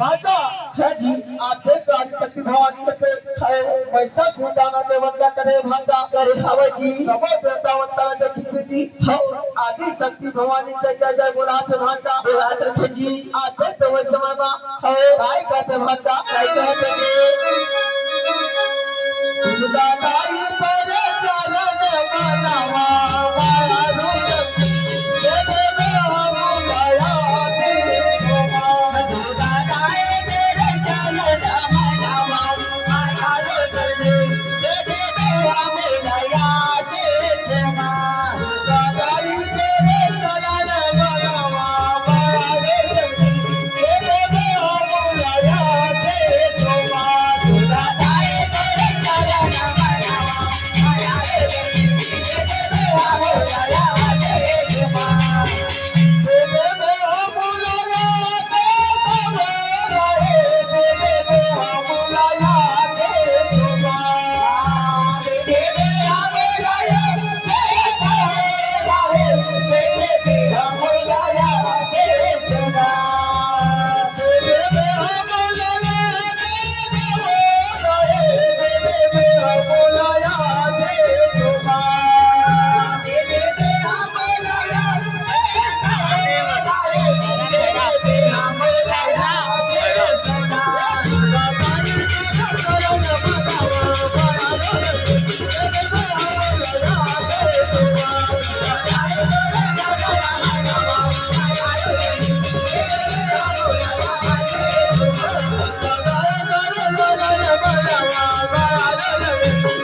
भाचा है जी। आपे गाड़ी शक्ति भवानी के है पैसा सुदाना के बदला करे भाचा करे हवे जी। सब देवता वत्ता के खिचे जी हो आदि शक्ति भवानी के जय जय बोलाते भाचा बात रखे जी। आते तो वही समय में हो काय कहते भाचा काय कहते जी। दुर्गा दाई पर चरण मनावा मारू दे दे हम माया दे दुर्गा दाई तेरे चरण मनावा माया दे दे हमें दया दे मां। दुर्गा दाई तेरे चरण मनावा मारू दे दे हम माया दे दुर्गा दाई तेरे चरण मनावा माया दे दे हमें दया दे मां। Bye.